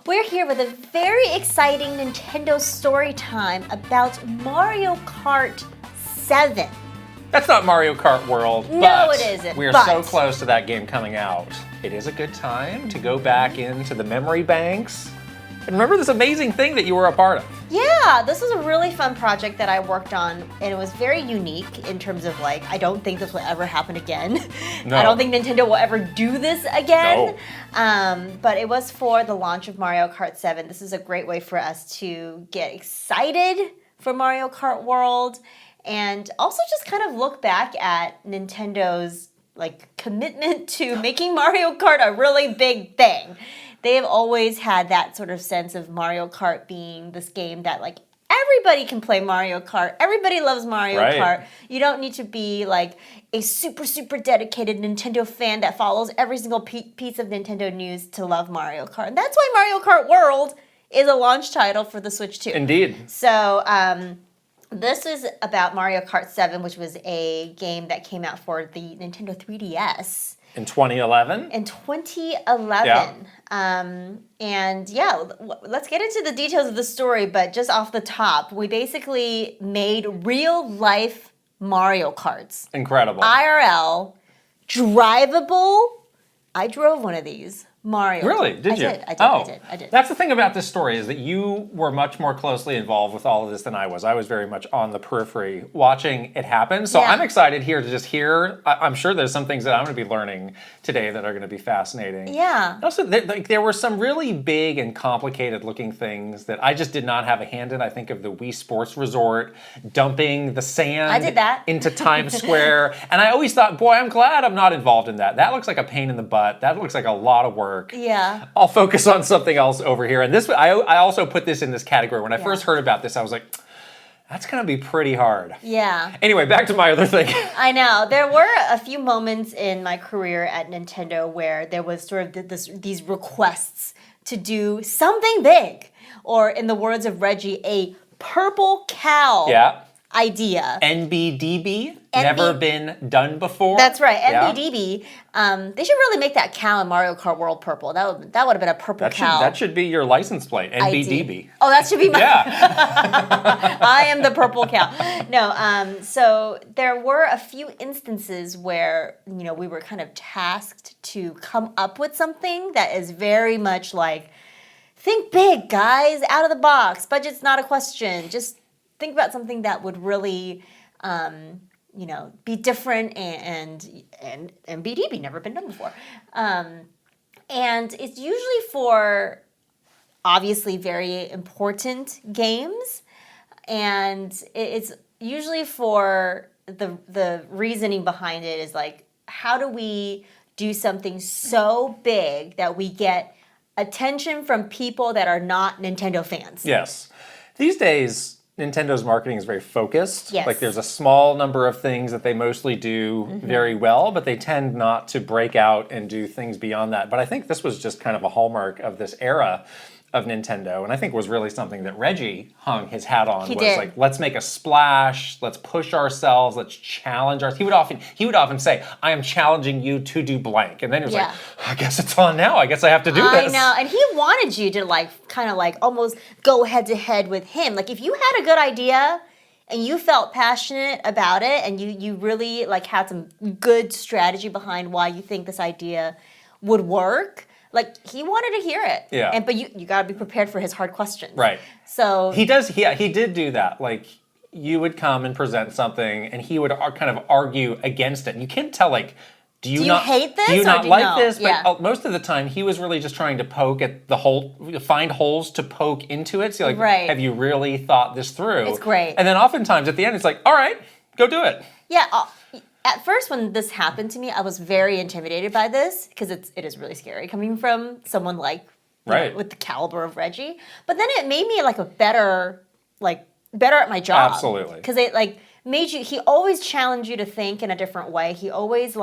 We're here with a very exciting Nintendo story time about Mario Kart 7. That's not Mario Kart World, No, but it isn't, we are but- so close to that game coming out. It is a good time to go back into the memory banks and remember this amazing thing that you were a part of. Yeah, this was a really fun project that I worked on, and it was very unique in terms of like, I don't think this will ever happen again. No. I don't think Nintendo will ever do this again. No. But it was for the launch of Mario Kart 7. This is a great way for us to get excited for Mario Kart World and also just kind of look back at Nintendo's like commitment to making Mario Kart a really big thing. They have always had that sort of sense of Mario Kart being this game that like everybody can play Mario Kart. Everybody loves Mario Right. Kart. You don't need to be like a super, super dedicated Nintendo fan that follows every single piece of Nintendo news to love Mario Kart. And that's why Mario Kart World is a launch title for the Switch 2. Indeed. So this is about Mario Kart 7, which was a game that came out for the Nintendo 3DS. In 2011? In 2011. Yeah. And yeah, let's get into the details of the story, but just off the top, we basically made real life Mario Karts. Incredible. IRL, drivable. I drove one of these. Mario. Really? Did you? I did. That's the thing about this story is that you were much more closely involved with all of this than I was. I was very much on the periphery watching it happen. So Yeah. I'm excited here to just hear. I'm sure there's some things that I'm going to be learning today that are going to be fascinating. Yeah. Also, there were some really big and complicated looking things that I just did not have a hand in. I think of the Wii Sports Resort dumping the sand I did that. into Times Square. And I always thought, boy, I'm glad I'm not involved in that. That looks like a pain in the butt. That looks like a lot of work. Yeah. I'll focus on something else over here. And this, I also put this in this category. When I first heard about this, I was like, that's going to be pretty hard. Yeah. Anyway, back to my other thing. I know. There were a few moments in my career at Nintendo where there was sort of these requests to do something big. Or in the words of Reggie, a purple cow Yeah. idea. NBDB, never been done before. That's right, Yeah. NBDB. They should really make that cow in Mario Kart World purple. That would have been a purple cow. That should be your license plate, NBDB. Oh, that should be my. Yeah. I am the purple cow. No, so there were a few instances where we were kind of tasked to come up with something that is very much like, think big, guys, out of the box. Budget's not a question. Just think about something that would really, be different and BDB, never been done before. And it's usually for obviously very important games, and it's usually for the reasoning behind it is like, how do we do something so big that we get attention from people that are not Nintendo fans? Yes. These days, Nintendo's marketing is very focused. Yes. Like there's a small number of things that they mostly do very well, but they tend not to break out and do things beyond that. But I think this was just kind of a hallmark of this era of Nintendo, and I think was really something that Reggie hung his hat on. He was did. like, let's make a splash, let's push ourselves, let's challenge ourselves. He would often say, I am challenging you to do blank. And then he was like, I guess it's on now. I guess I have to do I this. know, and he wanted you to kind of almost go head to head with him. Like if you had a good idea and you felt passionate about it and you really had some good strategy behind why you think this idea would work, he wanted to hear it. Yeah. But you got to be prepared for his hard questions. Right. So He did do that. Like, you would come and present something, and he would kind of argue against it. And you can't tell, do you you hate this Do you or not do you like know? this? But Yeah. most of the time, he was really just trying to poke at the hole, find holes to poke into it. So, Right. have you really thought this through? It's great. And then oftentimes at the end, it's like, all right, go do it. yeah. At first, when this happened to me, I was very intimidated by this because it is really scary coming from someone Right. with the caliber of Reggie. But then it made me a better at my job. Absolutely. Because it made you. He always challenged you to think in a different way. He always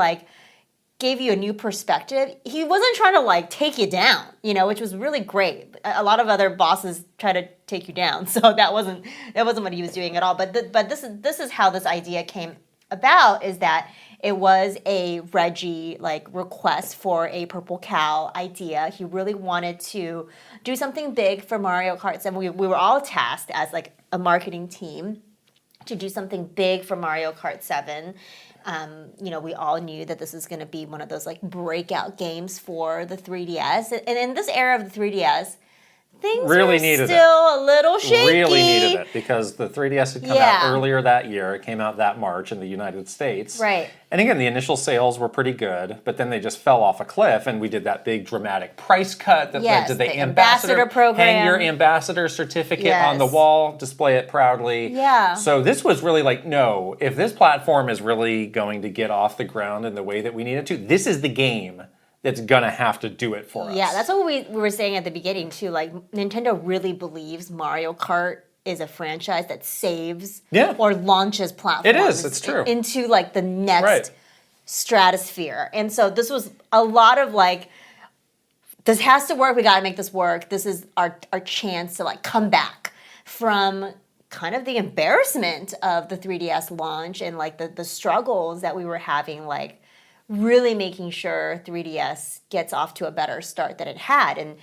gave you a new perspective. He wasn't trying to take you down, which was really great. A lot of other bosses try to take you down, so that wasn't what he was doing at all. But this is how this idea came about, is that It was a Reggie request for a Purple Cow idea. He really wanted to do something big for Mario Kart 7. We were all tasked as a marketing team to do something big for Mario Kart 7. We all knew that this was going to be one of those breakout games for the 3DS. And in this era of the 3DS, things really were needed still a little shaky. Really needed it because the 3DS had come out earlier that year. It came out that March in the United States. Right. And again, the initial sales were pretty good, but then they just fell off a cliff, and we did that big dramatic price cut that led to the ambassador program. Hang your ambassador certificate on the wall, display it proudly. Yeah. So this was really no, if this platform is really going to get off the ground in the way that we need it to, this is the game that's gonna have to do it for us. Yeah, that's what we were saying at the beginning too. Nintendo really believes Mario Kart is a franchise that saves or launches platforms. It is, it's true. Into the next stratosphere. And so this was a lot of this has to work, we gotta make this work. This is our chance to come back from kind of the embarrassment of the 3DS launch and the struggles that we were having really making sure 3DS gets off to a better start than it had. And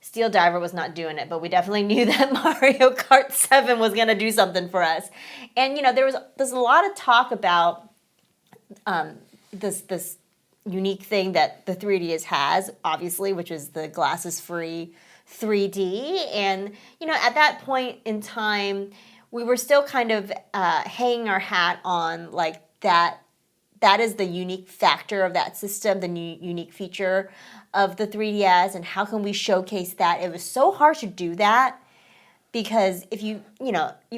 Steel Diver was not doing it, but we definitely knew that Mario Kart 7 was going to do something for us. And, there's a lot of talk about this unique thing that the 3DS has, obviously, which is the glasses-free 3D. And, at that point in time, we were still kind of hanging our hat on that is the unique factor of that system, the unique feature of the 3DS, and how can we showcase that? It was so hard to do that because if you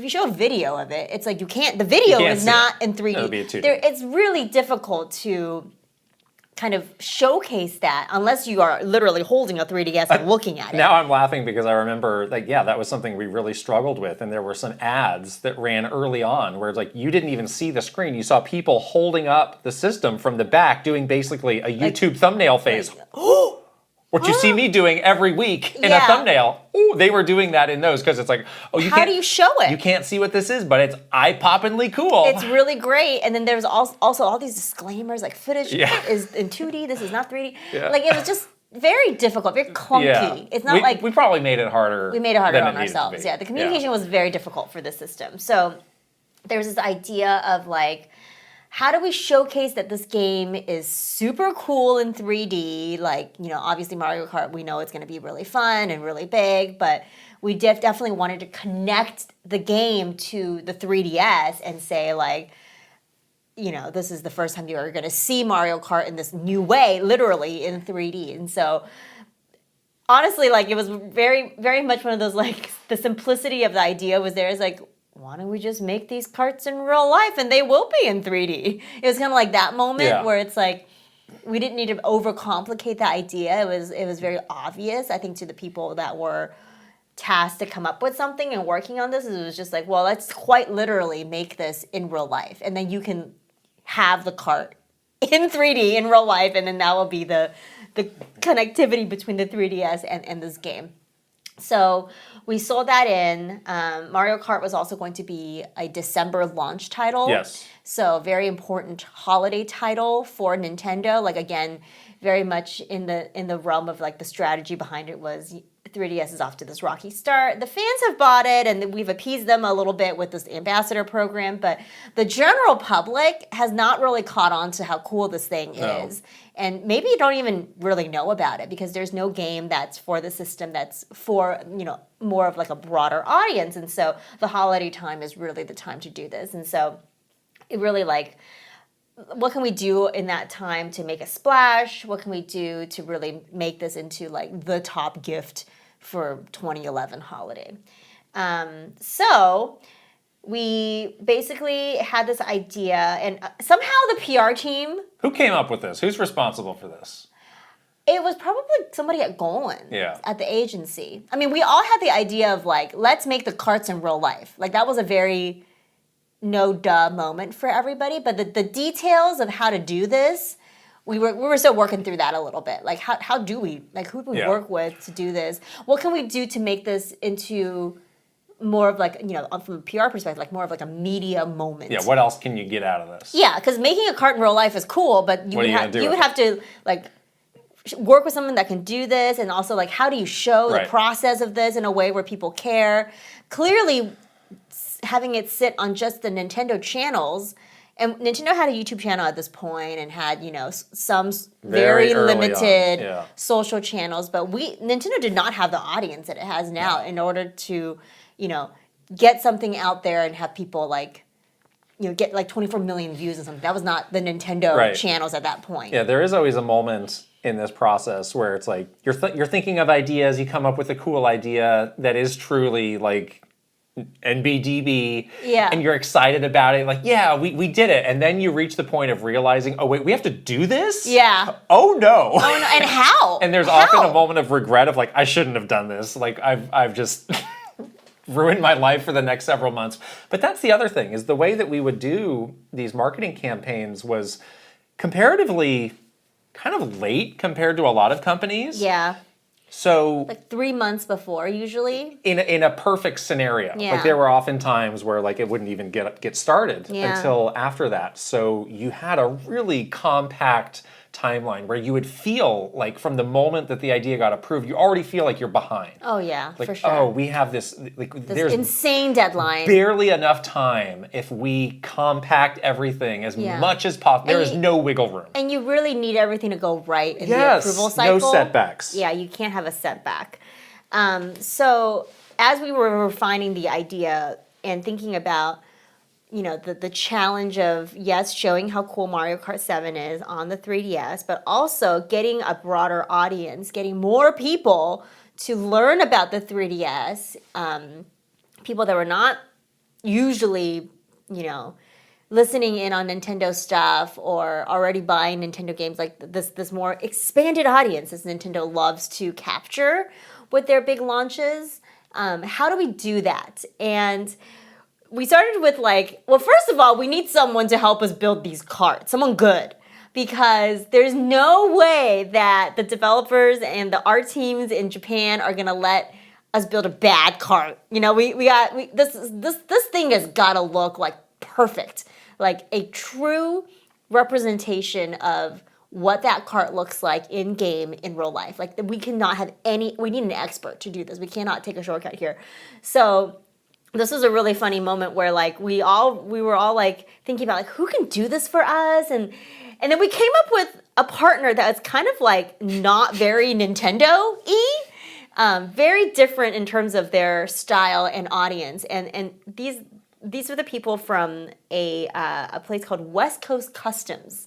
show a video of it, it's you can't. The video is not in 3D. It'll be a 2D. It's really difficult to kind of showcase that unless you are literally holding a 3DS and looking at it. Now I'm laughing because I remember that was something we really struggled with, and there were some ads that ran early on where it's you didn't even see the screen. You saw people holding up the system from the back doing basically a YouTube thumbnail face. What you see me doing every week in a thumbnail. Ooh, they were doing that in those because it's how do you show it? You can't see what this is, but it's eye-poppingly cool. It's really great. And then there's also all these disclaimers footage is in 2D, this is not 3D. Yeah. It was just very difficult, very clunky. Yeah. It's not we probably made it harder. We made it harder than on it ourselves. Yeah, the communication was very difficult for the system. So there's this idea of how do we showcase that this game is super cool in 3D? Obviously Mario Kart, we know it's going to be really fun and really big, but we definitely wanted to connect the game to the 3DS and say this is the first time you're going to see Mario Kart in this new way, literally in 3D. And so honestly, it was very, very much one of those, the simplicity of the idea was there is why don't we just make these karts in real life and they will be in 3D? It was kind of that moment where it's we didn't need to overcomplicate the idea. It was very obvious, I think, to the people that were tasked to come up with something and working on this. It was just well, let's quite literally make this in real life. And then you can have the kart in 3D in real life, and then that will be the connectivity between the 3DS and this game. So we sold that in. Mario Kart was also going to be a December launch title. Yes. So very important holiday title for Nintendo. Again, very much in the realm of the strategy behind it was 3DS is off to this rocky start. The fans have bought it, and we've appeased them a little bit with this ambassador program, but the general public has not really caught on to how cool this thing is. And maybe you don't even really know about it because there's no game that's for the system that's for, more of a broader audience. And so the holiday time is really the time to do this. And so it really what can we do in that time to make a splash? What can we do to really make this into the top gift for 2011 holiday? So we basically had this idea, and somehow the PR team... Who came up with this? Who's responsible for this? It was probably somebody at Golan, at the agency. I mean, we all had the idea of let's make the karts in real life. That was a very no-duh moment for everybody, but the details of how to do this, we were still working through that a little bit. How do we, who do we work with to do this? What can we do to make this into more of like, from a PR perspective, like more of like a media moment. Yeah, what else can you get out of this? Yeah, because making a cart in real life is cool, but you would have to like work with someone that can do this, and also like how do you show the process of this in a way where people care? Clearly, having it sit on just the Nintendo channels. And Nintendo had a YouTube channel at this point and had, some very limited social channels. But Nintendo did not have the audience that it has now in order to, get something out there and have people like, get like 24 million views and something. That was not the Nintendo channels at that point. Yeah, there is always a moment in this process where it's like you're thinking of ideas, you come up with a cool idea that is truly like NBDB, and you're excited about it, like, yeah, we did it. And then you reach the point of realizing, oh, wait, we have to do this? Yeah. Oh, no. And how? And there's often a moment of regret of, like, I shouldn't have done this. Like, I've just ruined my life for the next several months. But that's the other thing, is the way that we would do these marketing campaigns was comparatively kind of late compared to a lot of companies. Yeah. So like 3 months before, usually. In a perfect scenario, like there were often times where like it wouldn't even get started until after that. So you had a really compact timeline where you would feel like from the moment that the idea got approved, you already feel like you're behind. Oh yeah, like, for sure. Oh, we have this there's insane deadline. Barely enough time if we compact everything as much as possible. There is no wiggle room. And you really need everything to go right in the approval cycle. No setbacks. Yeah, you can't have a setback. So as we were refining the idea and thinking about the challenge of, showing how cool Mario Kart 7 is on the 3DS, but also getting a broader audience, getting more people to learn about the 3DS, people that were not usually, listening in on Nintendo stuff or already buying Nintendo games, like this more expanded audience as Nintendo loves to capture with their big launches. How do we do that? And we started with first of all, we need someone to help us build these carts, someone good, because there's no way that the developers and the art teams in Japan are gonna let us build a bad cart. This thing has gotta look like perfect, like a true representation of what that cart looks like in game in real life. Like we cannot have we need an expert to do this. We cannot take a shortcut here. So this was a really funny moment where we were all thinking about who can do this for us, and then we came up with a partner that was kind of not very Nintendo-y, very different in terms of their style and audience, and these were the people from a place called West Coast Customs.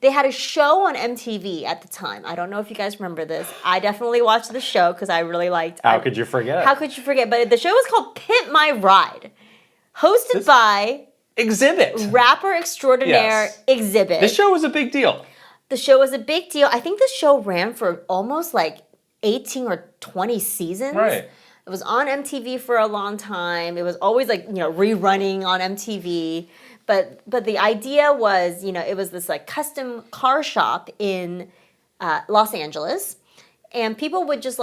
They had a show on MTV at the time. I don't know if you guys remember this. I definitely watched the show because I really liked it. How could you forget? How could you forget? But the show was called Pimp My Ride, hosted by Exhibit. Rapper extraordinaire Exhibit. This show was a big deal. The show was a big deal. I think the show ran for almost 18 or 20 seasons. Right. It was on MTV for a long time. It was always rerunning on MTV. But the idea was, it was this custom car shop in Los Angeles, and people would just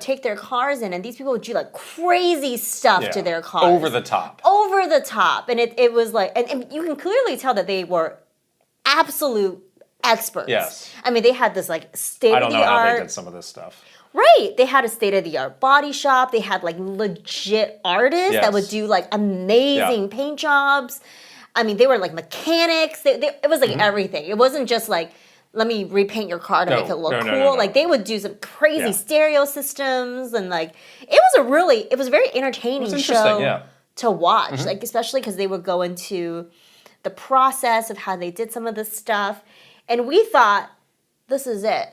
take their cars in, and these people would do crazy stuff to their cars. Over the top. Over the top. And it was and you can clearly tell that they were absolute experts. Yes. I mean, they had this state-of-the-art. I don't know how they did some of this stuff. Right. They had a state-of-the-art body shop. They had legit artists that would do amazing paint jobs. I mean, they were mechanics. It was everything. It wasn't just let me repaint your car to make it look cool. No. They would do some crazy stereo systems, and it was a very entertaining show to watch. Especially because they would go into the process of how they did some of this stuff, and we thought, this is it.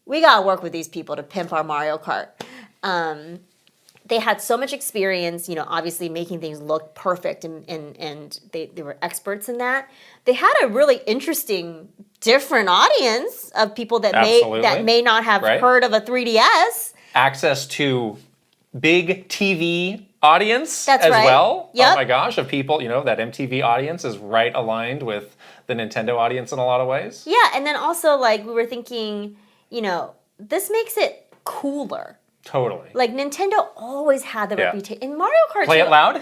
We gotta work with these people to pimp our Mario Kart. They had so much experience, obviously making things look perfect, and they were experts in that. They had a really interesting, different audience of people that may not have heard of a 3DS. Access to big TV audience well. Yep. Oh my gosh, of people, that MTV audience is right aligned with the Nintendo audience in a lot of ways. Yeah, and then also we were thinking, this makes it cooler. Totally. Like Nintendo always had the reputation in Mario Kart. Play it loud?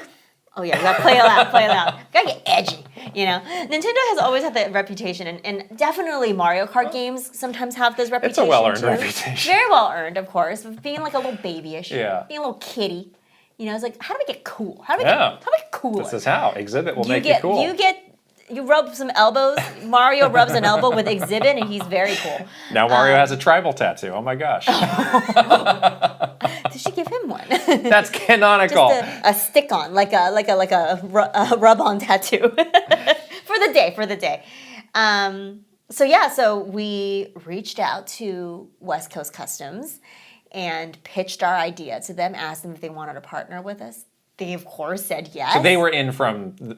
Oh yeah, you gotta play it loud, play it loud. Gotta get edgy, you know. Nintendo has always had that reputation, and definitely Mario Kart games sometimes have this reputation. It's a well-earned too. reputation. Very well earned, of course, of being like a little babyish, being Yeah. a little kiddie. You know, it's like, how do we get cool? How do we get cooler? This is how. Exhibit will make you cool. You rub some elbows. Mario rubs an elbow with Exhibit, and he's very cool. Now Mario has a tribal tattoo. Oh my gosh. Did she give him one? That's canonical. Just a stick-on, like a rub-on tattoo for the day. So we reached out to West Coast Customs and pitched our idea to them, asked them if they wanted to partner with us. They of course said yes. So they were in from They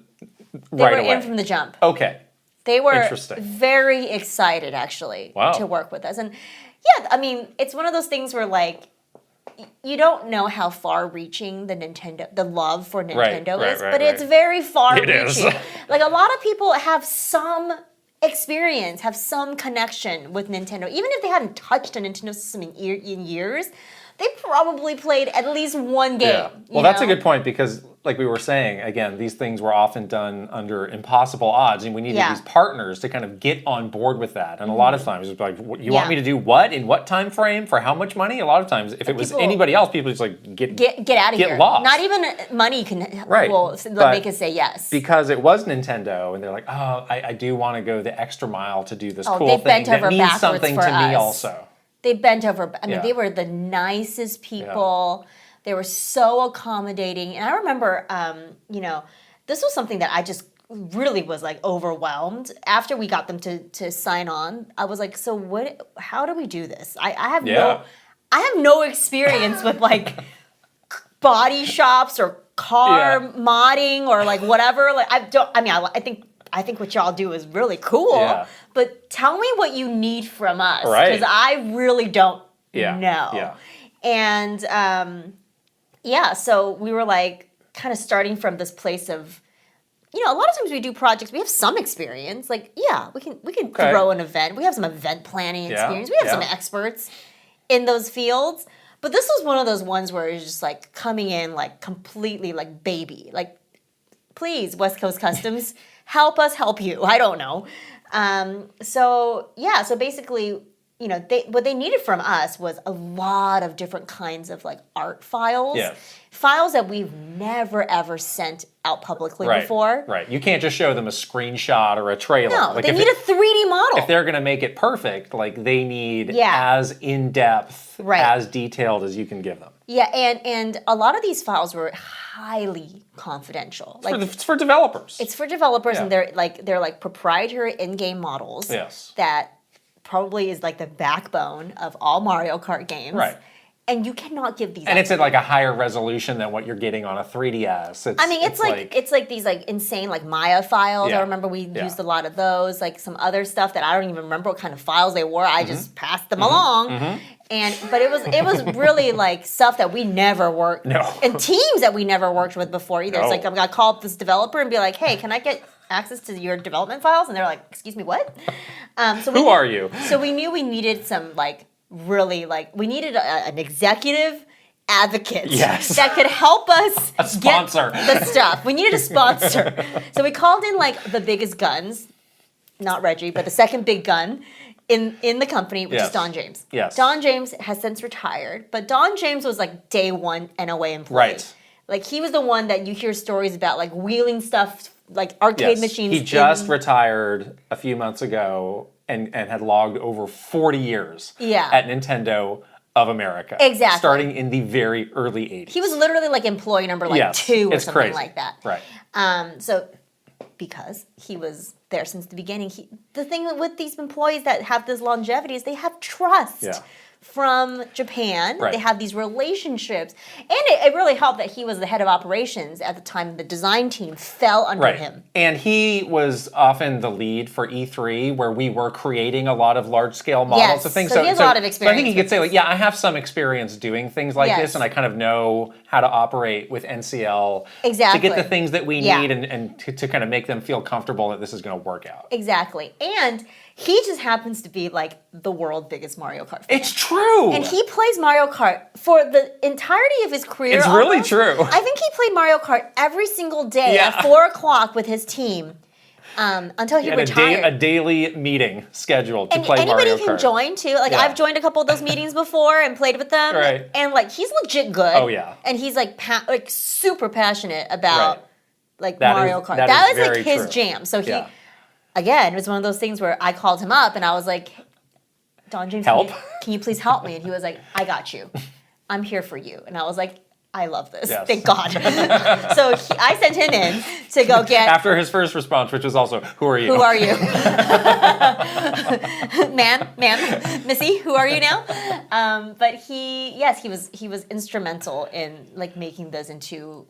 right were away. in from the jump. Okay. They were Interesting. very excited, actually, to work with us. And yeah, I mean, it's one of those things where, like, you don't know how far-reaching the love for Nintendo is, but it's very far-reaching. It is. Like, a lot of people have some experience, have some connection with Nintendo. Even if they hadn't touched a Nintendo system in years, they probably played at least one game. Yeah. Well, that's a good point because, like we were saying, again, these things were often done under impossible odds, and we needed these partners to kind of get on board with that. And a lot of times, it's like, you want me to do what? In what time frame? For how much money? A lot of times, if it was anybody else, people just like get out of here. Get lost. Not even money can make us say yes. Because it was Nintendo, and they're like, oh, I do want to go the extra mile to do this cool thing bent that over means something for to us. me also. They bent over. I mean, they were the nicest people. They were so accommodating. And I remember, this was something that I just really was like overwhelmed. After we got them to sign on, I was like, so what? How do we do this? I have no experience with like body shops or car modding or like whatever. Like I think what y'all do is really cool, but tell me what you need from us, because I really don't know. Yeah. And so we were like kind of starting from this place of, a lot of times we do projects, we have some experience. Like, we can throw an event. We have some event planning experience. We have some experts in those fields. But this was one of those ones where it's just like coming in like completely like baby. Like, please, West Coast Customs, help us help you. I don't know. So basically, what they needed from us was a lot of different kinds of like art files. Yes. Files that we've never ever sent out publicly before. Right. You can't just show them a screenshot or a trailer. No, like they need a 3D model. If they're going to make it perfect, like they need as in-depth, as detailed as you can give them. Yeah, and a lot of these files were highly confidential. It's for developers. It's for developers, and they're like proprietary in-game models. Yes. That probably is like the backbone of all Mario Kart games. Right. And you cannot give these. And it's at like a higher resolution than what you're getting on a 3DS. It's like these like insane like Maya files. I remember we used a lot of those. Like some other stuff that I don't even remember what kind of files they were. I just passed them along. But it was really like stuff that we never worked and teams that we never worked with before either. It's like I'm gonna call up this developer and be like, hey, can I get access to your development files? And they're like, excuse me, what? Who are you? So we knew we needed some like really like we needed an executive advocate that could help us get the stuff. We needed a sponsor. So we called in like the biggest guns, not Reggie, but the second big gun in the company, which is Don James. Yes. Don James has since retired, but Don James was like day one NOA employee. Right. Like he was the one that you hear stories about, like wheeling stuff, like arcade machines. He just retired a few months ago and had logged over 40 years at Nintendo of America. Exactly. Starting in the very early 80s. He was literally like employee number 2 or something like that. Right. So because he was there since the beginning, the thing with these employees that have this longevity is they have trust. Yeah. From Japan. Right. They have these relationships. And it really helped that he was the head of operations at the time. The design team fell under him. And he was often the lead for E3, where we were creating a lot of large-scale models of things. So he has a lot of experience. So I think he could say, like, I have some experience doing things like this, and I kind of know how to operate with NCL to get the things that we need and to kind of make them feel comfortable that this is going to work out. Exactly. And He just happens to be like the world's biggest Mario Kart fan. It's true. And he plays Mario Kart for the entirety of his career. It's really true. I think he played Mario Kart every single day Yeah. at 4 o'clock with his team until he retired. A daily meeting scheduled to And play Mario Kart. anybody can join too. Like Yeah. I've joined a couple of those meetings before and played with them. Right. And like he's legit good. Oh, yeah. And he's like super passionate about Right. like That Mario is- Kart. that That is was like very his true. jam. So he Yeah. again, it was one of those things where I called him up and I was like, Don James, Help. can you please help me? And he was like, I got you. I'm here for you. And I was like, I love this. Yes. Thank God. So I sent him in to go get. After his first response, which was also, who are you? Who are you? ma'am, Missy, who are you now? But he was instrumental in like making this into,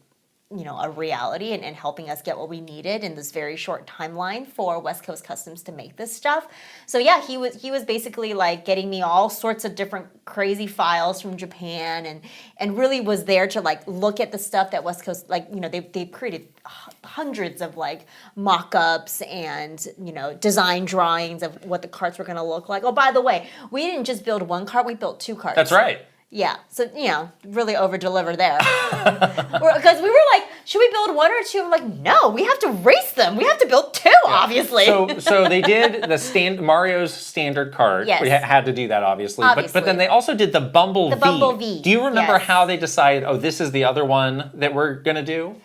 you know, a reality and helping us get what we needed in this very short timeline for West Coast Customs to make this stuff. So yeah, he was basically like getting me all sorts of different crazy files from Japan and really was there to like look at the stuff that West Coast, like, you know, they've created hundreds of like mock-ups and, you know, design drawings of what the carts were going to look like. Oh, by the way, we didn't just build one cart, we built 2 carts. That's right. Yeah, so, you know, really over-deliver there. Because we were like, should we build 1 or 2? I'm like, no, we have to race them. We have to build 2, obviously. So they did Mario's standard cart. Yes. We had to do that, obviously. Obviously. But then they also did the Bumblebee. The Bumblebee, Do you remember yes. how they decided, oh, this is the other one that we're going to do?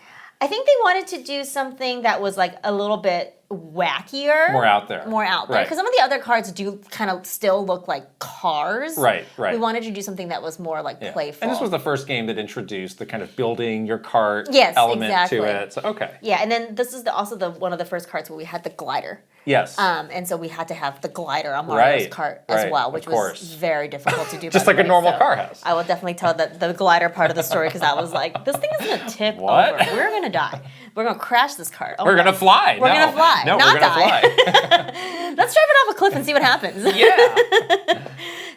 I think they wanted to do something that was like a little bit wackier. More out there. Because Right. some of the other cards do kind of still look like cars. Right. We wanted to do something that was more like Yeah. playful. And this was the first game that introduced the kind of building your cart Yes, element exactly. to it. So, okay. Yeah, and then this is also one of the first carts where we had the glider. Yes. And so we had to have the glider on Mario's Right, cart as right, well, of which course. was very difficult to do. Just by like the a way. normal So car has. I will definitely tell the glider part of the story because I was like, this thing is going to tip What? over. We're going to die. We're going to crash this cart. Oh we're my going to fly. We're going to fly. No, not we're going to die. fly. Let's drive it off a cliff and see what happens. Yeah.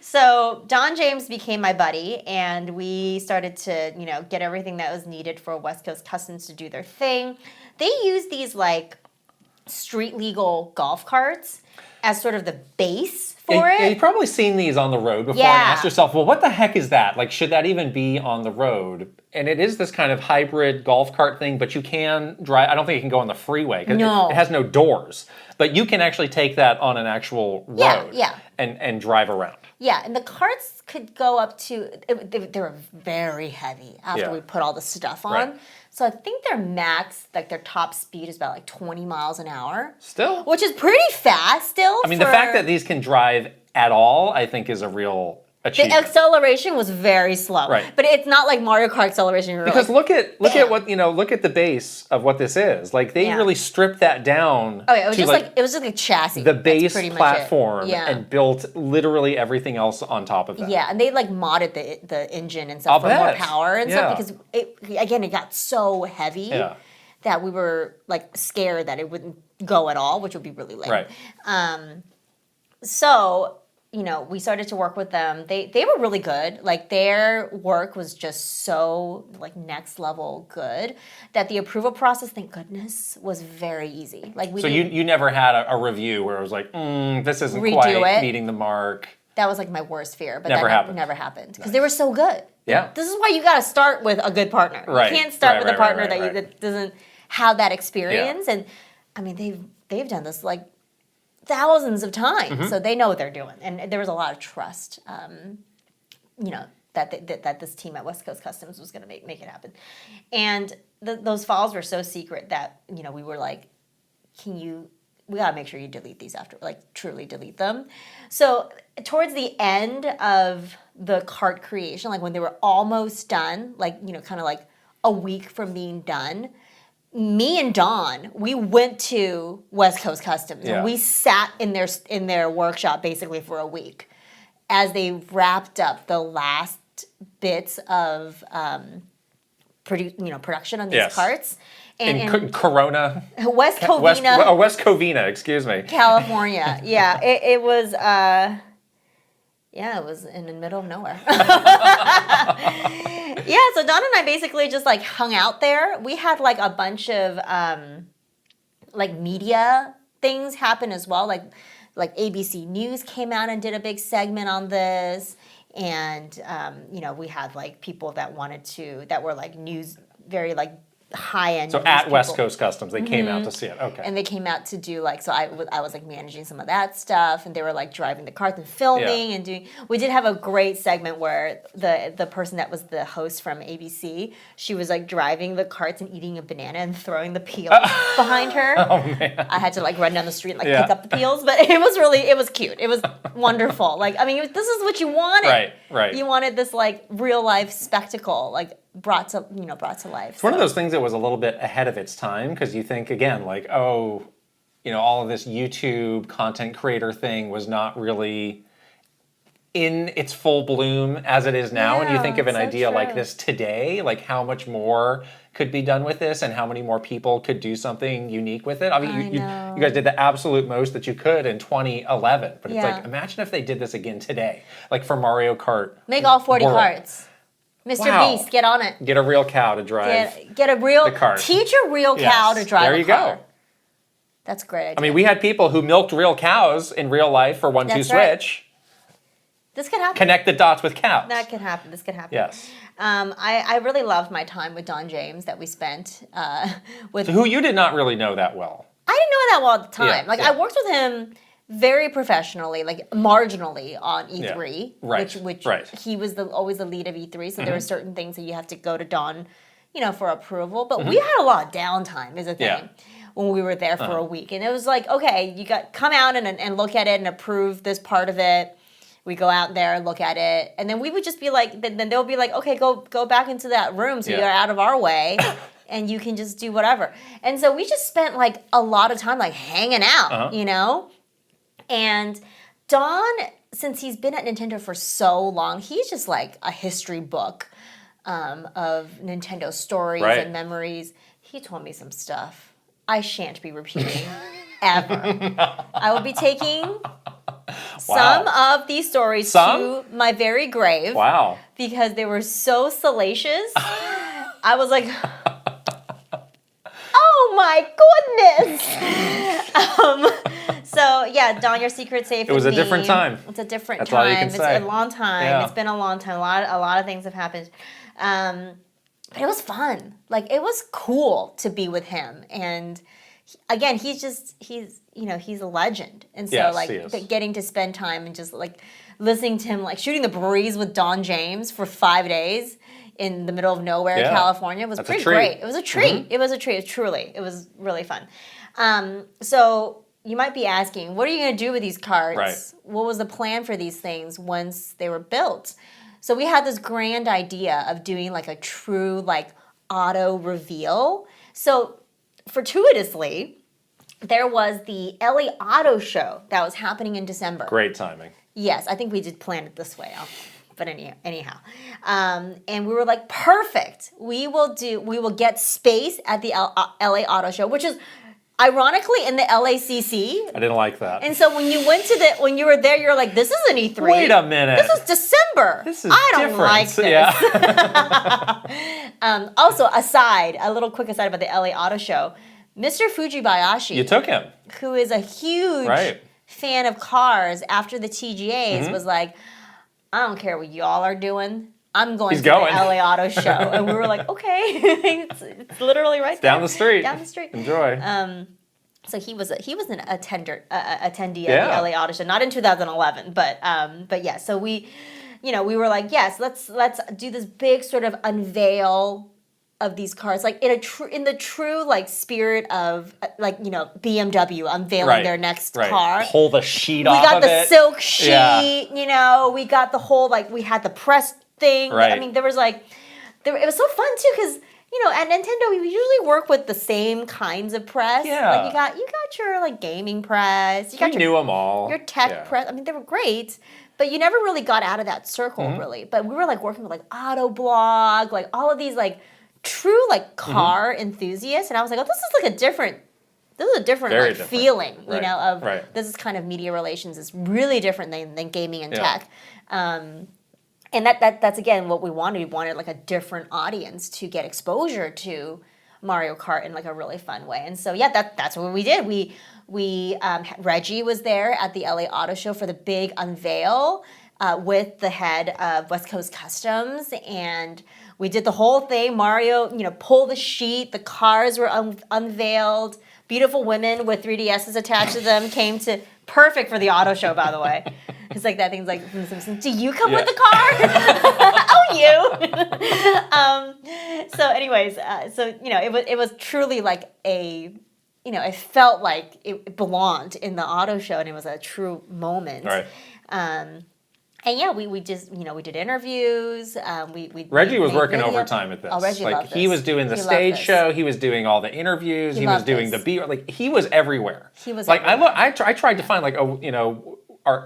So Don James became my buddy, and we started to, you know, get everything that was needed for West Coast Customs to do their thing. They use these like street legal golf carts as sort of the base for Yeah, it. you've probably seen these on the road before Yeah. and asked yourself, well, what the heck is that? Like, should that even be on the road? And it is this kind of hybrid golf cart thing, but you can drive. I don't think it can go on the freeway because No. it has no doors. But you can actually take that on an actual road Yeah. and drive around. Yeah, and the carts could go up to, they were very heavy after Yeah. we put all the stuff on. Right. So I think their max, like their top speed is about like 20 miles an hour. Still. Which is pretty fast still. I mean, the fact that these can drive at all, I think, is a real the achievement. acceleration was very slow. Right. But it's not like Mario Kart acceleration. You're Because like, look bam. at what look at the base of what this is. Like they Yeah. really stripped that down. Oh yeah, it was to just like it was just a chassis. the That's base pretty much it. platform Yeah. and built literally everything else on top of that. Yeah, and they like modded the engine and stuff I'll for more bet. power and Yeah. stuff because it got so heavy Yeah. that we were like scared that it wouldn't go at all, which would be really lame. Right. So, you know, we started to work with them. They were really good. Like their work was just so like next level good that the approval process, thank goodness, was very easy. Like we So you never had a review where it was like, this isn't Redo quite it. meeting the mark. that was like my worst fear, but Never that happened. never happened because they were so good. Yeah. This is why you got to start with a good partner. Right, You can't start right, with a right, partner right, right. that doesn't have that experience. And I mean, they've done this like thousands of times, Mm-hmm. so they know what they're doing. And there was a lot of trust, you know, that this team at West Coast Customs was going to make it happen. And those files were so secret that, you know, we were like, we gotta make sure you delete these after, like truly delete them. So towards the end of the cart creation, like when they were almost done, like, you know, kind of like a week from being done, me and Dawn, we went to West Coast Customs Yeah. and we sat in their workshop basically for a week as they wrapped up the last bits of production on these Yes. carts. In Corona, West Covina, West Covina, excuse me. California. Yeah, it was. It was in the middle of nowhere. Yeah, so Don and I basically just like hung out there. We had like a bunch of like media things happen as well. Like like ABC News came out and did a big segment on this. And, we had like people that were like news, very like high-end. So at West Coast Customs, they came out to see it. Okay. And they came out to do like, so I was like managing some of that stuff, and they were like driving the carts and filming and doing. We did have a great segment where the person that was the host from ABC, she was like driving the carts and eating a banana and throwing the peels behind her. Oh man. I had to like run down the street and like pick up the peels, but it was cute. It was wonderful. Like, I mean, this is what you wanted. Right. You wanted this like real life spectacle, like brought to life. It's one of those things that was a little bit ahead of its time, because you think again like, all of this YouTube content creator thing was not really in its full bloom as it is now. And you think of an idea like this today, like how much more could be done with this and how many more people could do something unique with it. I mean, you guys did the absolute most that you could in 2011, but it's like, imagine if they did this again today, like for Mario Kart. Make all 40 carts. Mr. Beast, get on it. Get a real cow to drive. Get a real the cart. Teach a real cow to drive. There you go. That's a great idea. I mean, we had people who milked real cows in real life for 1-2 Switch. This could happen. Connect the dots with cows. That could happen. This could happen. Yes. I really loved my time with Don James that we spent with. So who you did not really know that well. I didn't know that well at the time. I worked with him very professionally, like marginally on E3, which he was always the lead of E3. So there were certain things that you have to go to Don, for approval. But we had a lot of downtime, is a thing, when we were there for a week, and it was like, okay, you come out and look at it and approve this part of it. We go out there and look at it, and then we would just be like, then they'll be like, okay, go back into that room so you're out of our way. And you can just do whatever. And so we just spent like a lot of time like hanging out, And Don, since he's been at Nintendo for so long, he's just like a history book of Nintendo stories and memories. He told me some stuff I shan't be repeating ever. I will be taking some of these stories to my very grave. Wow. Because they were so salacious. I was like, oh my goodness. So yeah, Don, your secret's safe. It was a different time. It's a different That's time. all you can say. It's a long time. Yeah. It's been a long time. A lot of things have happened. But it was fun. Like, it was cool to be with him. And again, he's a legend. And so getting to spend time and just like listening to him, like shooting the breeze with Don James for 5 days in the middle of nowhere, California, was pretty great. It was a treat. It was a treat. Truly, it was really fun. So you might be asking, what are you going to do with these carts? Right. What was the plan for these things once they were built? So we had this grand idea of doing like a true like auto reveal. So fortuitously, there was the LA Auto Show that was happening in December. Great timing. Yes, I think we did plan it this way. But anyhow. And we were like, perfect. We will get space at the LA Auto Show, which is ironically in the LACC. I didn't like that. And so when you were there, you're like, this isn't E3. Wait a minute. This is December. This is I don't different. like this. Yeah. Also, a little quick aside about the LA Auto Show. Mr. Fujibayashi. You took him. Who is a huge fan of cars after the TGAs was like, I don't care what y'all are doing. I'm going to the LA Auto Show. And we were like, okay. it's literally right there. Down the street. Down the street. Enjoy. So he was an attendee at the LA Auto Show, not in 2011, but yeah. So we were like, yes, let's do this big sort of unveil of these cars, like in the true like spirit of BMW unveiling their next car. Pull the sheet off. We got of the it. silk sheet, we got the whole we had the press thing. Right. I mean, it was so fun too because at Nintendo we usually work with the same kinds of press. Yeah. Like you got your gaming press. We knew them all. Your tech press. I mean, they were great. But you never really got out of that circle, really. But we were working with Autoblog, all of these true car enthusiasts, and I was like, oh, this is a different feeling, of this is kind of media relations is really different than gaming and tech. And that's again what we wanted. We wanted a different audience to get exposure to Mario Kart in like a really fun way. And so yeah, that's what we did. Reggie was there at the LA Auto Show for the big unveil with the head of West Coast Customs, and we did the whole thing. Mario, pull the sheet. The cars were unveiled. Beautiful women with 3DSs attached to them came to. Perfect for the auto show, by the way. It's like that thing's like from The Simpsons. Do you come with the car? Oh, you. So, anyways, it was truly like it felt like it belonged in the auto show, and it was a true moment. Right. And yeah, we just we did interviews. Reggie was made working video. overtime at this. Oh, Reggie loved this. He was doing the stage show. He was doing all the interviews. He was doing the beat. Like he was everywhere. He was like everywhere. I tried to find like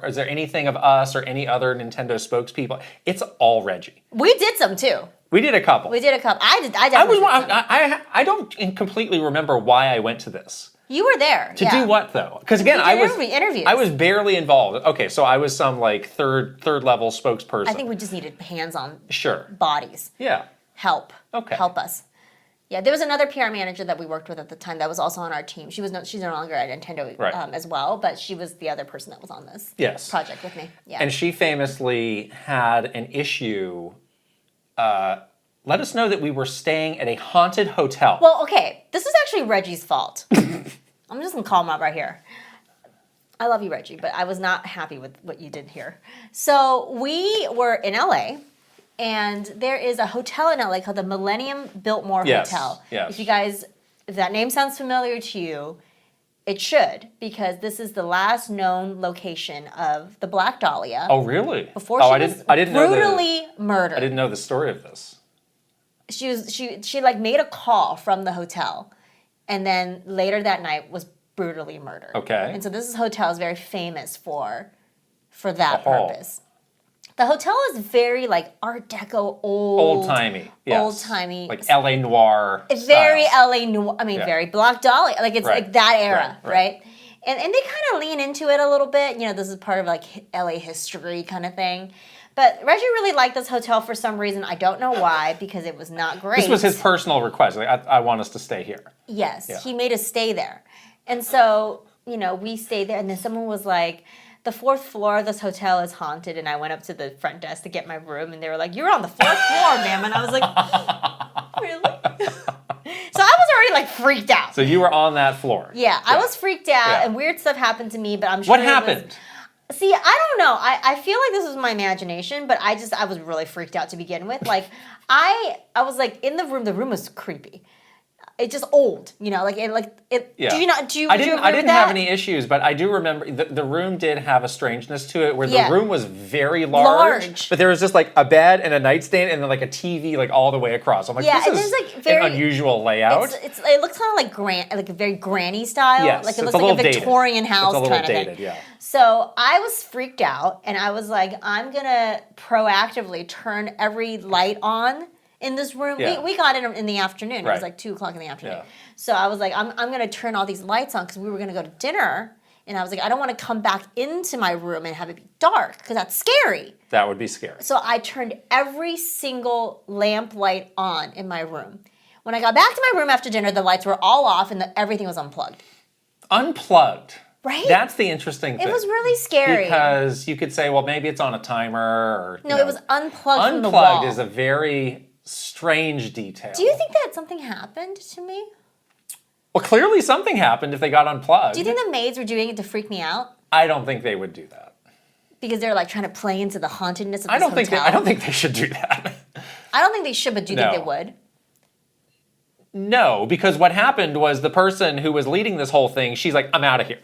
is there anything of us or any other Nintendo spokespeople? It's all Reggie. We did some too. We did a couple. I definitely did some. I don't completely remember why I went to this. You were there. To do what though? Because again, interviews. I was barely involved. Okay, so I was some like third level spokesperson. I think we just needed hands-on Sure. bodies. Yeah. Help. Okay. Help us. Yeah, there was another PR manager that we worked with at the time that was also on our team. She's no longer at Nintendo as well, but she was the other person that was on this project with me. Yeah. And she famously had an issue. Let us know that we were staying at a haunted hotel. Well, okay, this is actually Reggie's fault. I'm just gonna call him out right here. I love you, Reggie, but I was not happy with what you did here. So we were in LA, and there is a hotel in LA called the Millennium Biltmore Hotel. Yes. If that name sounds familiar to you, it should, because this is the last known location of the Black Dahlia. Oh, really? Before she was brutally murdered. I didn't know the story of this. She like made a call from the hotel, and then later that night was brutally murdered. Okay. And so this hotel is very famous for that purpose. The hotel is very like Art Deco, old-timey. Yes. Old-timey. Like LA Noir. Very style. LA Noir. I mean, very Black Dahlia. Like it's like that era, right? And they kind of lean into it a little bit. This is part of like LA history kind of thing. But Reggie really liked this hotel for some reason. I don't know why, because it was not great. This was his personal request. Like, I want us to stay here. Yes, he made us stay there. And so, we stayed there, and then someone was like, the 4th floor of this hotel is haunted, and I went up to the front desk to get my room, and they were like, you're on the 4th floor, ma'am. And I was like, really? So I was already like freaked out. So you were on that floor. Yeah, I was freaked out, and weird stuff happened to me, but I'm sure What happened? See, I don't know. I feel like this was my imagination, but I was really freaked out to begin with. Like, I was like in the room was creepy. It's just old, like it. Yeah. Do you not? Do you? I didn't have any issues, but I do remember the room did have a strangeness to it, where the room was very large, but there was just like a bed and a nightstand and then like a TV like all the way across. I'm like, this is like an unusual layout. It looks kind of like a very granny style. Yes, like it looks like a Victorian house kind of thing. Yeah. So I was freaked out, and I was like, I'm gonna proactively turn every light on in this room. Yeah. We got in the afternoon. It was like 2:00 in the afternoon. Yeah. So I was like, I'm going to turn all these lights on because we were going to go to dinner. And I was like, I don't want to come back into my room and have it be dark because that's scary. That would be scary. So I turned every single lamp light on in my room. When I got back to my room after dinner, the lights were all off and everything was unplugged. Unplugged. Right? That's the interesting thing. It was really scary. Because you could say, well, maybe it's on a timer. Or, no, it was unplugged from the wall. Unplugged is a very strange detail. Do you think that something happened to me? Well, clearly something happened if they got unplugged. Do you think the maids were doing it to freak me out? I don't think they would do that. Because they're like trying to play into the hauntedness of this I don't hotel? think they should do that. I don't think they should, but do you think they would? No, because what happened was the person who was leading this whole thing, she's like, I'm out of here.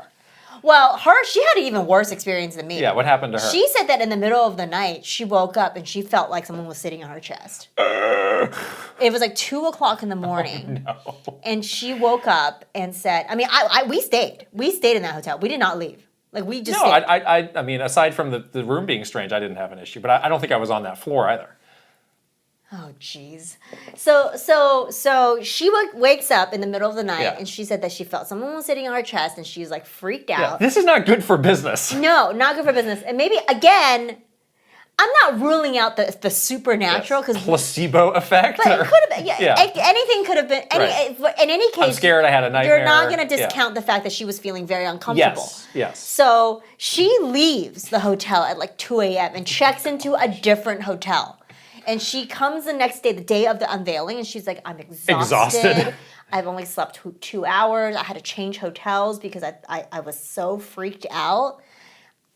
Well, she had an even worse experience than me. Yeah, what happened to her? She said that in the middle of the night, she woke up and she felt like someone was sitting on her chest. It was like 2:00 in the morning. Oh, no. And she woke up and said, I mean, we stayed. We stayed in that hotel. We did not leave. Like, we just stayed. I mean, aside from the room being strange, I didn't have an issue. But I don't think I was on that floor either. Oh, jeez. So she wakes up in the middle of the night, and she said that she felt someone was sitting on her chest, and she was like freaked out. Yeah, this is not good for business. No, not good for business. And maybe, again, I'm not ruling out the supernatural because placebo effect. but it could have been. Yeah, anything could have been. In any case, I'm scared. I had a nightmare. You're not going to discount the fact that she was feeling very uncomfortable. Yes. So she leaves the hotel at like 2 a.m. and checks into a different hotel. And she comes the next day, the day of the unveiling, and she's like, I'm exhausted. I've only slept 2 hours. I had to change hotels because I was so freaked out.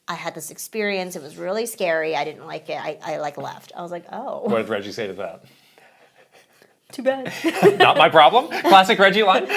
I had this experience. It was really scary. I didn't like it. I like left. I was like, oh. What did Reggie say to that? Too bad. Not my problem. Classic Reggie line.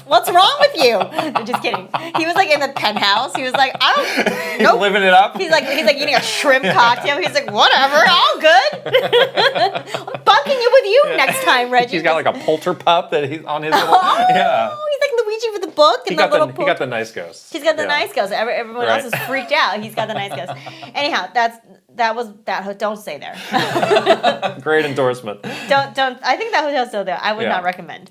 What's wrong with you? I'm just kidding. He was like in the penthouse. He was like, I don't. Nope. He's living it up. He's like eating a shrimp cocktail. He's like, whatever, all good. I'm bunking it with you next time, Reggie. He's got like a polter pup that he's on his little. Yeah. He's like Luigi with the book and he got the nice ghost. He's got the nice ghost. Everyone else is freaked out. He's got the nice ghost. Anyhow, that was that. Don't stay there. Great endorsement. Don't. I think that hotel's still there. I would not recommend.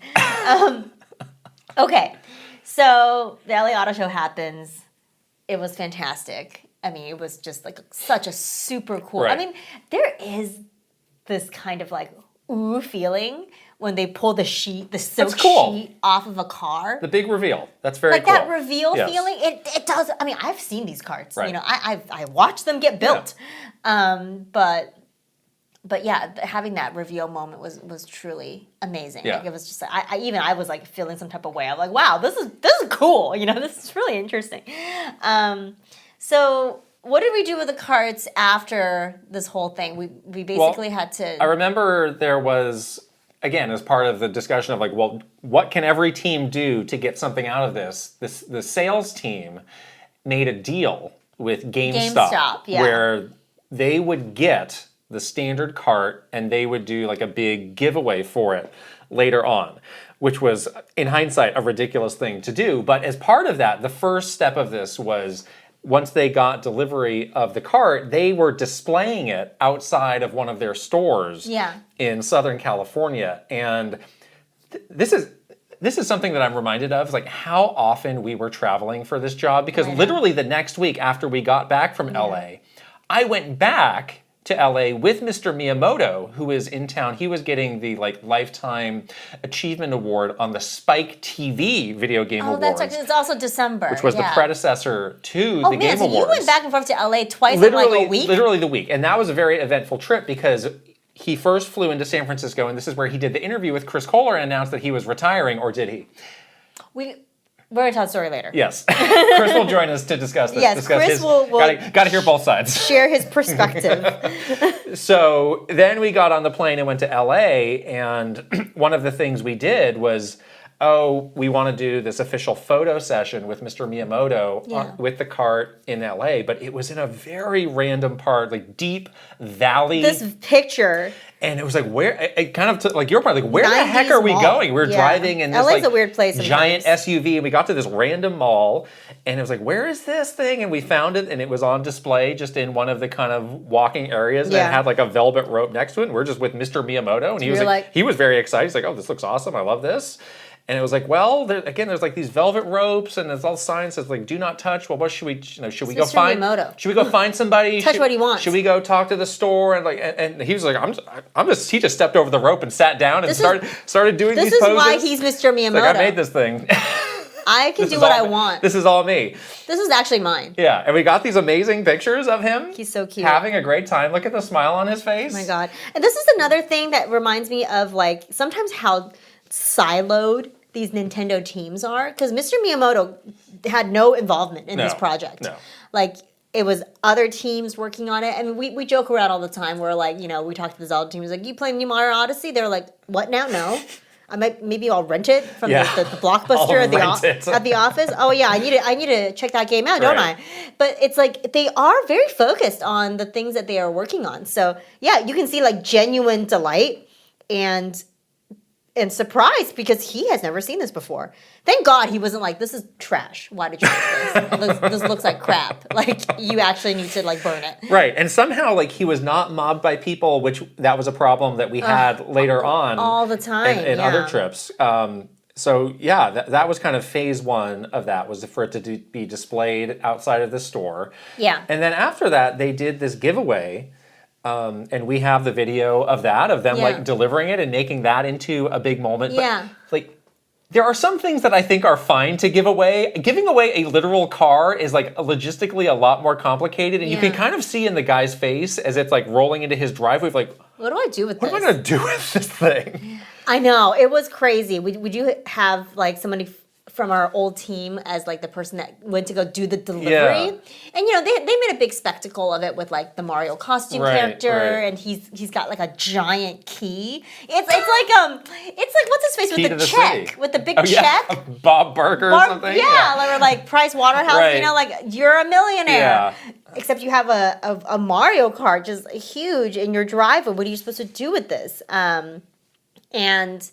Okay, so the LA Auto Show happens. It was fantastic. I mean, it was just like such a super cool. Right. I mean, there is this kind of like ooh feeling when they pull the sheet, the silk sheet off of a car. The big reveal. That's very cool. Like that reveal feeling. It does. I mean, I've seen these carts. Right. You know, I watched them get built. Yeah. But yeah, having that reveal moment was truly amazing. Yeah. Like it was just I was like feeling some type of way. I'm like, wow, this is cool. You know, this is really interesting. So what did we do with the carts after this whole thing? We basically had to. I remember there was, again, as part of the discussion of like, well, what can every team do to get something out of this? The sales team made a deal with GameStop where they would get the standard cart and they would do like a big giveaway for it later on, which was, in hindsight, a ridiculous thing to do. But as part of that, the first step of this was once they got delivery of the cart, they were displaying it outside of one of their stores in Southern California. And this is something that I'm reminded of, like how often we were traveling for this job, because literally the next week after we got back from LA, I went back to LA with Mr. Miyamoto, who is in town. He was getting the like Lifetime Achievement Award on the Spike TV Video Game Awards. Oh, that's it's also December. Which was the predecessor to the Game Awards. You went back and forth to LA twice in like a week? Literally the week. And that was a very eventful trip because he first flew into San Francisco, and this is where he did the interview with Chris Kohler and announced that he was retiring, or did he? We're going to tell the story later. Yes. Chris will join us to discuss this. Yes, Chris will got to hear both sides. Share his perspective. So then we got on the plane and went to LA, and one of the things we did was, we want to do this official photo session with Mr. Miyamoto with the cart in LA, but it was in a very random part, like deep valley. This picture. And it was like, it kind of took, like your part, like where the heck are we going? We were driving in this LA's a weird place giant SUV, and we got to this random mall, and it was like, where is this thing? And we found it, and it was on display just in one of the kind of walking areas, and it had like a velvet rope next to it, and we're just with Mr. Miyamoto, and he was very excited. He's like, oh, this looks awesome. I love this. And it was like, well, there's like these velvet ropes, and there's all signs that like do not touch. Well, what should we, should we go find? Miyamoto. Should we go find somebody? Touch what he wants. Should we go talk to the store? And like, and he was like, he just stepped over the rope and sat down and started doing these poses. This is why he's Mr. Miyamoto. Like, I made this thing. I can do what I want. This is all me. This is actually mine. Yeah, and we got these amazing pictures of him. He's so cute. Having a great time. Look at the smile on his face. Oh my God. And this is another thing that reminds me of like sometimes how siloed these Nintendo teams are, because Mr. Miyamoto had no involvement in this project. No. Like, it was other teams working on it. I mean, we joke around all the time. We're like, we talk to the Zelda team. He's like, you playing New Mario Odyssey? They're like, what now? No. Maybe I'll rent it from the Blockbuster at the office. Oh yeah, I need to check that game out, don't I? But it's like they are very focused on the things that they are working on. So yeah, you can see like genuine delight and surprise because he has never seen this before. Thank God he wasn't like, this is trash. Why did you make this? This looks like crap. Like, you actually need to, like, burn it. Right. And somehow, like, he was not mobbed by people, which that was a problem that we had later on. All the time, in other trips. So yeah, that was kind of phase one of that, was for it to be displayed outside of the store. Yeah. And then after that, they did this giveaway, and we have the video of that, of them Yeah. like delivering it and making that into a big moment. Yeah. But like, there are some things that I think are fine to give away. Giving away a literal car is like logistically a lot more complicated, and you can Yeah. kind of see in the guy's face as it's like rolling into his driveway, like, What do I do with what this? am I gonna do with this thing? I know, it was crazy. We do have like somebody from our old team as like the person that went to go do the delivery. Yeah. And you know, they made a big spectacle of it with like the Mario costume Right, character, right. and he's got like a giant key. It's like what's his face Key with to the the check, city. with the big Oh, yeah. check. Bob Burger or Or- something? Yeah, or like Price Waterhouse, Right. you know, like you're a millionaire. Yeah. Except you have a Mario Kart just huge in your driveway. What are you supposed to do with this? And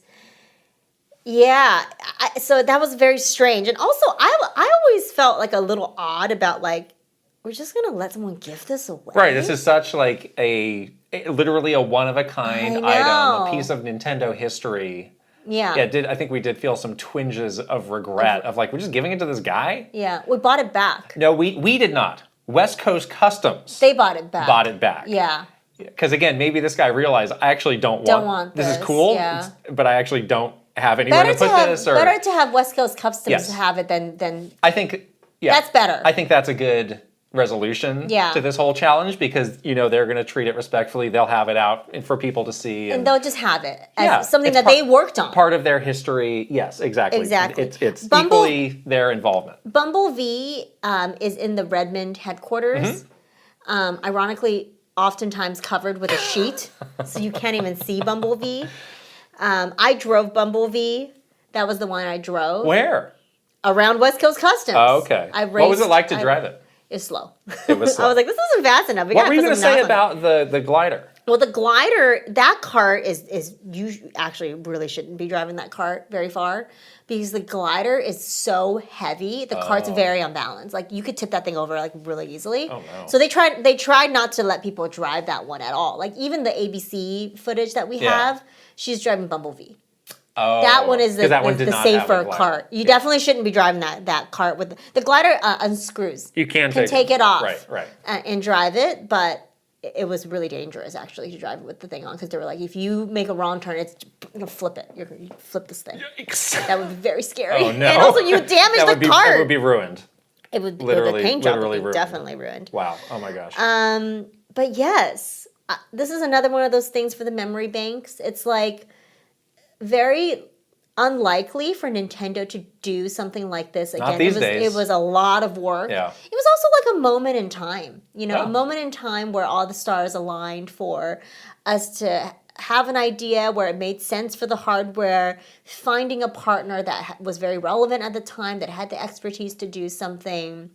yeah, so that was very strange. And also, I always felt like a little odd about like, we're just gonna let someone give this away. Right, this is such like literally a one-of-a-kind I item, know. a piece of Nintendo history. Yeah. Yeah, I think we did feel some twinges of regret of like, we're just giving it to this guy? Yeah, we bought it back. No, we did not. West Coast Customs They bought it back. bought it back. Yeah. Because again, maybe this guy realized, I actually don't want this. Is this, cool, yeah. but I actually don't have anywhere to put this. Or Better to have West Coast Customs Yes. have it than I think, yeah, That's better. I think that's a good resolution to this whole challenge, because you know they're going to treat it respectfully. They'll have it out and for people to see, and they'll just have it as yeah, something it's that they worked on. part of their history. Yes, exactly. Exactly. It's Bumble- equally their involvement. Bumblebee is in the Redmond headquarters. Ironically, oftentimes covered with a sheet, so you can't even see Bumblebee. I drove Bumblebee. That was the one I drove. Where? Around West Coast Customs. Oh, okay. What was it like to drive it? It's slow. It was slow. I was like, this isn't fast enough. What were you going to say about the glider? Well, the glider, that cart is you actually really shouldn't be driving that cart very far, because the glider is so heavy. The cart's very unbalanced. Like you could tip that thing over like really easily. Oh no. So they tried not to let people drive that one at all. Like even the ABC footage that we have, she's driving Bumblebee. Oh, That one is the that one did not have a safer glider. cart. You definitely shouldn't be driving that cart with the glider unscrews. You can take it off. Right. And drive it, but it was really dangerous actually to drive it with the thing on, because they were like, if you make a wrong turn, it's you're gonna flip it. You're gonna flip this thing. Yikes. That would be very scary. Oh no! And also, you would damage That the would be, cart. It would be ruined. It would be Literally- the paint job literally would be ruined. definitely ruined. Wow! Oh my gosh. But yes, this is another one of those things for the memory banks. It's like very unlikely for Nintendo to do something like this again. Not these it days. was a lot of work. Yeah. It was also like a moment in time, you know, Yeah. a moment in time where all the stars aligned for us to have an idea where it made sense for the hardware, finding a partner that was very relevant at the time, that had the expertise to do something,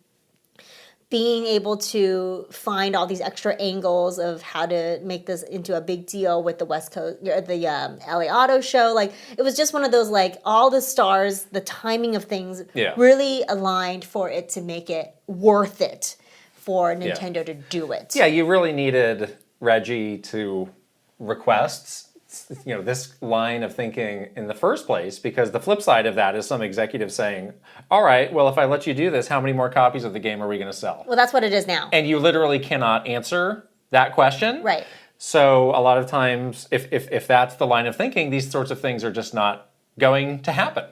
being able to find all these extra angles of how to make this into a big deal with the West Coast, the LA Auto Show. Like, it was just one of those, like, all the stars, the timing of things really aligned for it to make it worth it for Nintendo to do it. Yeah, you really needed Reggie to request, you know, this line of thinking in the first place, because the flip side of that is some executive saying, all right, well, if I let you do this, how many more copies of the game are we going to sell? Well, that's what it is now. And you literally cannot answer that question. Right. So a lot of times, if that's the line of thinking, these sorts of things are just not going to happen.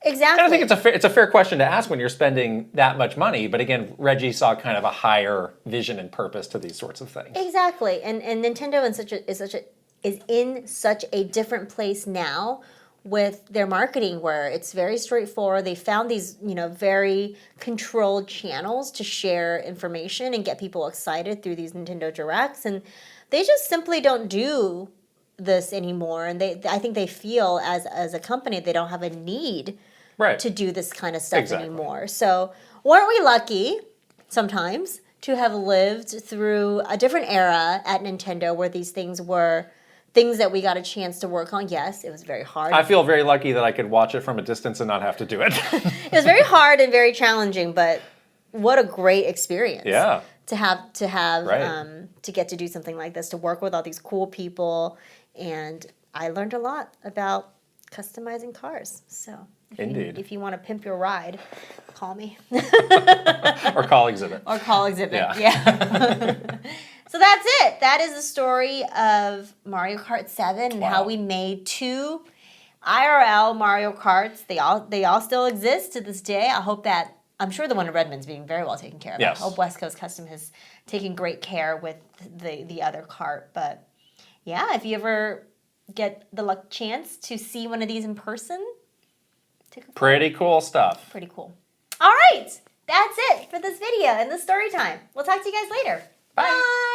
Exactly. And I think it's a fair question to ask when you're spending that much money. But again, Reggie saw kind of a higher vision and purpose to these sorts of things. Exactly. And Nintendo is in such a different place now with their marketing, where it's very straightforward. They found these, you know, very controlled channels to share information and get people excited through these Nintendo Directs, and they just simply don't do this anymore. And I think they feel as a company they don't have a need to do this kind of stuff anymore. So weren't we lucky sometimes to have lived through a different era at Nintendo where these things were things that we got a chance to work on? Yes, it was very hard. I feel very lucky that I could watch it from a distance and not have to do it. It was very hard and very challenging, but what a great experience. Yeah. To have Right. to get to do something like this, to work with all these cool people, and I learned a lot about customizing cars. So Indeed. If you want to pimp your ride, call me. Or call Exhibit. Or call Exhibit, Yeah. So that's it. That is the story of Mario Kart 7 and how Wow. we made 2 IRL Mario Karts. They all still exist to this day. I hope that, I'm sure the one in Redmond's being very well taken care of. Yes. I hope West Coast Custom has taken great care with the other kart. But yeah, if you ever get the chance to see one of these in person, take a photo. Pretty cool stuff. Pretty cool. All right, that's it for this video and this story time. We'll talk to you guys later. Bye. Bye.